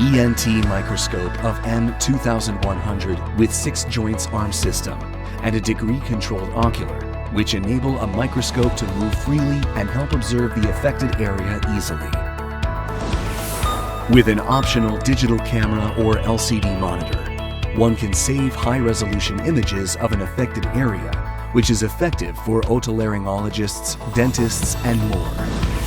ENT microscope of M-2100 with 6 joints arm system and a degree-controlled ocular, which enable a microscope to move freely and help observe the affected area easily. With an optional digital camera or LCD monitor, one can save high-resolution images of an affected area, which is effective for otolaryngologists, dentists, and more.